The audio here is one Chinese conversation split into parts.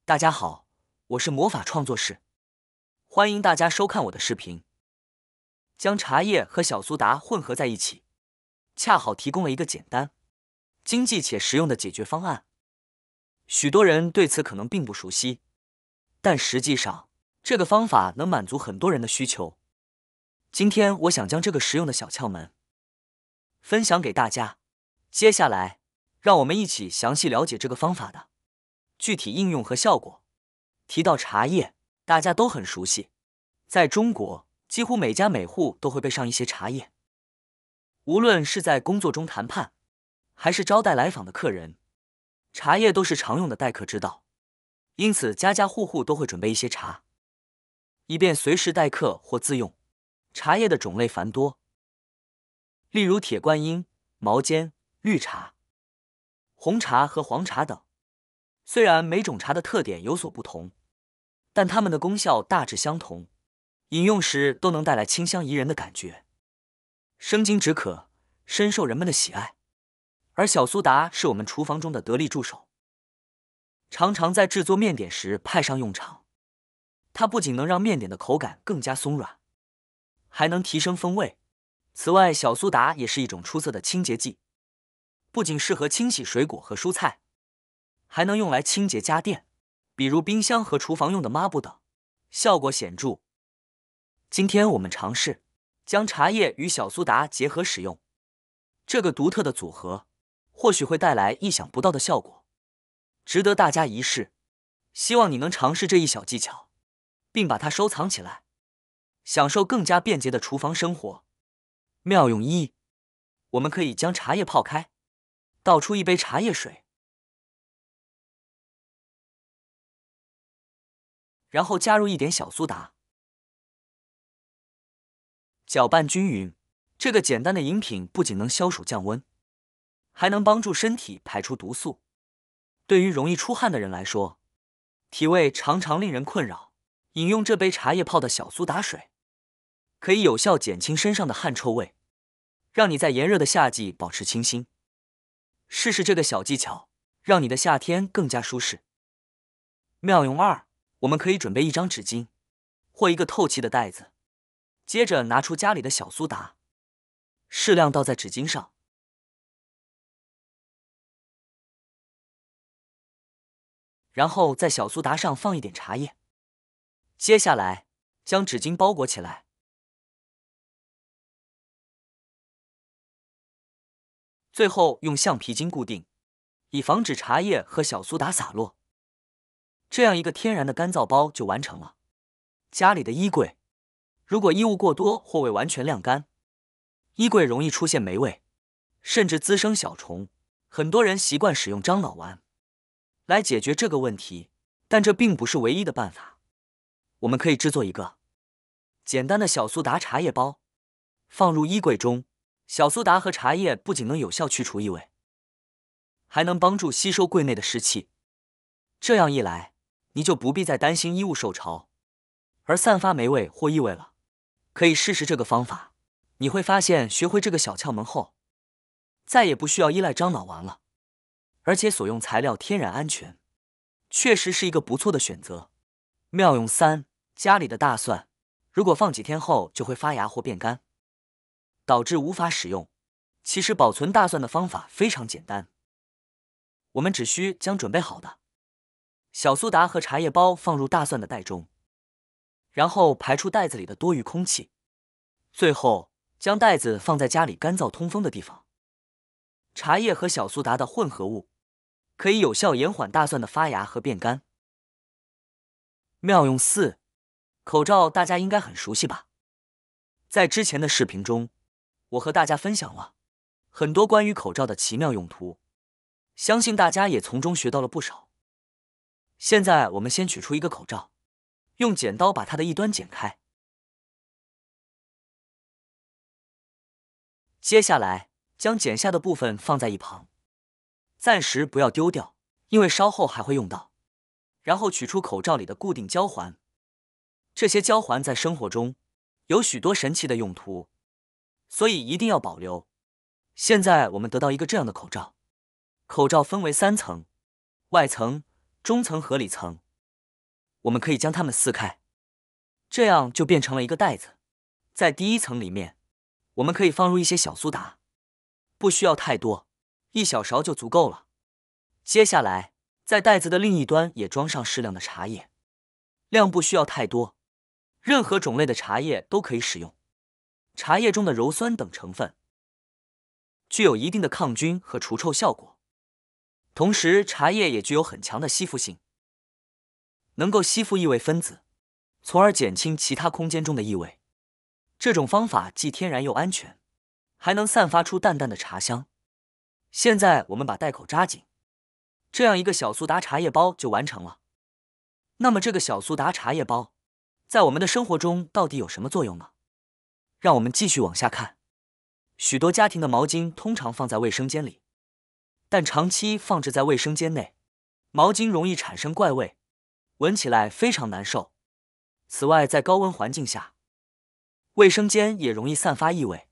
大家好，我是魔法创作室，欢迎大家收看我的视频。将茶叶和小苏打混合在一起，恰好提供了一个简单、经济且实用的解决方案。许多人对此可能并不熟悉，但实际上，这个方法能满足很多人的需求。今天我想将这个实用的小窍门分享给大家。接下来，让我们一起详细了解这个方法的具体应用和效果。提到茶叶，大家都很熟悉，在中国，几乎每家每户都会备上一些茶叶。无论是在工作中谈判，还是招待来访的客人，茶叶都是常用的待客之道。因此，家家户户都会准备一些茶，以便随时待客或自用。茶叶的种类繁多，例如铁观音、毛尖、绿茶、红茶和黄茶等。虽然每种茶的特点有所不同，但它们的功效大致相同，饮用时都能带来清香宜人的感觉，生津止渴，深受人们的喜爱。而小苏打是我们厨房中的得力助手，常常在制作面点时派上用场。它不仅能让面点的口感更加松软，还能提升风味。此外，小苏打也是一种出色的清洁剂，不仅适合清洗水果和蔬菜，还能用来清洁家电，比如冰箱和厨房用的抹布等，效果显著。今天我们尝试将茶叶与小苏打结合使用，这个独特的组合或许会带来意想不到的效果，值得大家一试。希望你能尝试这一小技巧，并把它收藏起来，享受更加便捷的厨房生活。妙用一：我们可以将茶叶泡开，倒出一杯茶叶水，然后加入一点小苏打，搅拌均匀。这个简单的饮品不仅能消暑降温，还能帮助身体排出毒素。对于容易出汗的人来说，体味常常令人困扰，饮用这杯茶叶泡的小苏打水，可以有效减轻身上的汗臭味，让你在炎热的夏季保持清新。试试这个小技巧，让你的夏天更加舒适。妙用二：我们可以准备一张纸巾或一个透气的袋子，接着拿出家里的小苏打，适量倒在纸巾上，然后在小苏打上放一点茶叶。接下来将纸巾包裹起来，最后用橡皮筋固定，以防止茶叶和小苏打洒落。这样一个天然的干燥包就完成了。家里的衣柜，如果衣物过多或未完全晾干，衣柜容易出现霉味，甚至滋生小虫。很多人习惯使用樟脑丸来解决这个问题，但这并不是唯一的办法。我们可以制作一个简单的小苏打茶叶包，放入衣柜中。小苏打和茶叶不仅能有效去除异味，还能帮助吸收柜内的湿气。这样一来，你就不必再担心衣物受潮而散发霉味或异味了。可以试试这个方法，你会发现学会这个小窍门后，再也不需要依赖樟脑丸了，而且所用材料天然安全，确实是一个不错的选择。妙用三：家里的大蒜，如果放几天后就会发芽或变干，导致无法使用。其实保存大蒜的方法非常简单，我们只需将准备好的小苏打和茶叶包放入大蒜的袋中，然后排出袋子里的多余空气，最后将袋子放在家里干燥通风的地方。茶叶和小苏打的混合物可以有效延缓大蒜的发芽和变干。妙用四：口罩大家应该很熟悉吧？在之前的视频中，我和大家分享了很多关于口罩的奇妙用途，相信大家也从中学到了不少。现在我们先取出一个口罩，用剪刀把它的一端剪开。接下来将剪下的部分放在一旁，暂时不要丢掉，因为稍后还会用到。然后取出口罩里的固定胶环，这些胶环在生活中有许多神奇的用途，所以一定要保留。现在我们得到一个这样的口罩，口罩分为3层，外层、中层和里层。我们可以将它们撕开，这样就变成了一个袋子。在第一层里面，我们可以放入一些小苏打，不需要太多，1小勺就足够了。接下来，在袋子的另一端也装上适量的茶叶，量不需要太多，任何种类的茶叶都可以使用。茶叶中的鞣酸等成分具有一定的抗菌和除臭效果，同时茶叶也具有很强的吸附性，能够吸附异味分子，从而减轻其他空间中的异味。这种方法既天然又安全，还能散发出淡淡的茶香。现在我们把袋口扎紧，这样一个小苏打茶叶包就完成了。那么这个小苏打茶叶包在我们的生活中到底有什么作用呢？让我们继续往下看。许多家庭的毛巾通常放在卫生间里，但长期放置在卫生间内，毛巾容易产生怪味，闻起来非常难受。此外，在高温环境下，卫生间也容易散发异味。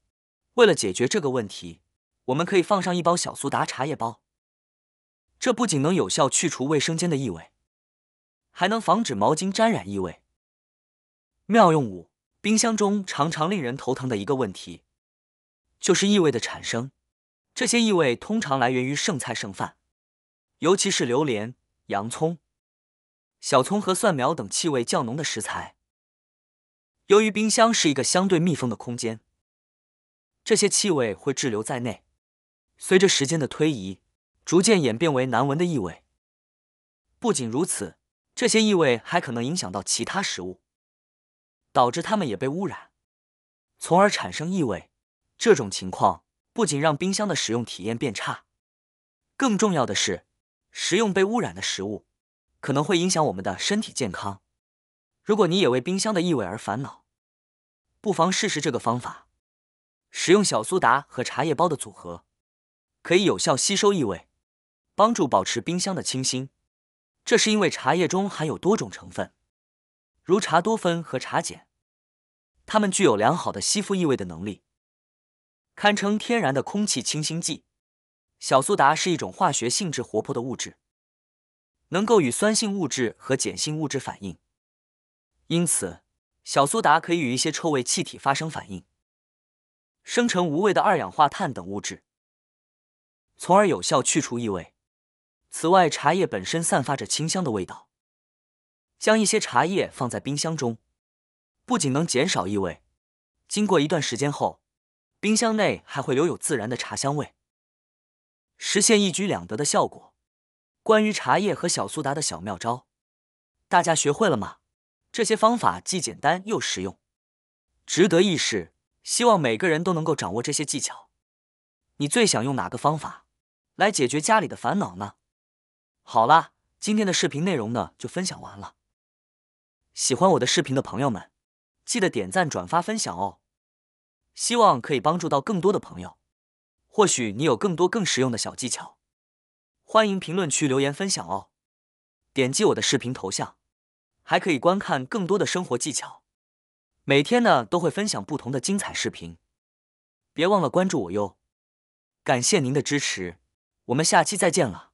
为了解决这个问题，我们可以放上一包小苏打茶叶包。这不仅能有效去除卫生间的异味，还能防止毛巾沾染异味。妙用5：冰箱中常常令人头疼的一个问题，就是异味的产生。这些异味通常来源于剩菜剩饭，尤其是榴莲、洋葱、小葱和蒜苗等气味较浓的食材。由于冰箱是一个相对密封的空间，这些气味会滞留在内，随着时间的推移，逐渐演变为难闻的异味。不仅如此，这些异味还可能影响到其他食物，导致它们也被污染，从而产生异味。这种情况不仅让冰箱的使用体验变差，更重要的是，食用被污染的食物可能会影响我们的身体健康。如果你也为冰箱的异味而烦恼，不妨试试这个方法。使用小苏打和茶叶包的组合，可以有效吸收异味，帮助保持冰箱的清新。这是因为茶叶中含有多种成分，如茶多酚和茶碱，它们具有良好的吸附异味的能力，堪称天然的空气清新剂。小苏打是一种化学性质活泼的物质，能够与酸性物质和碱性物质反应，因此小苏打可以与一些臭味气体发生反应，生成无味的二氧化碳等物质，从而有效去除异味。此外，茶叶本身散发着清香的味道，将一些茶叶放在冰箱中，不仅能减少异味，经过一段时间后，冰箱内还会留有自然的茶香味，实现一举两得的效果。关于茶叶和小苏打的小妙招，大家学会了吗？这些方法既简单又实用，值得一试。希望每个人都能够掌握这些技巧。你最想用哪个方法来解决家里的烦恼呢？好啦，今天的视频内容呢就分享完了。喜欢我的视频的朋友们，记得点赞、转发、分享哦。希望可以帮助到更多的朋友。或许你有更多更实用的小技巧，欢迎评论区留言分享哦。点击我的视频头像，还可以观看更多的生活技巧。每天呢都会分享不同的精彩视频，别忘了关注我哟。感谢您的支持，我们下期再见了。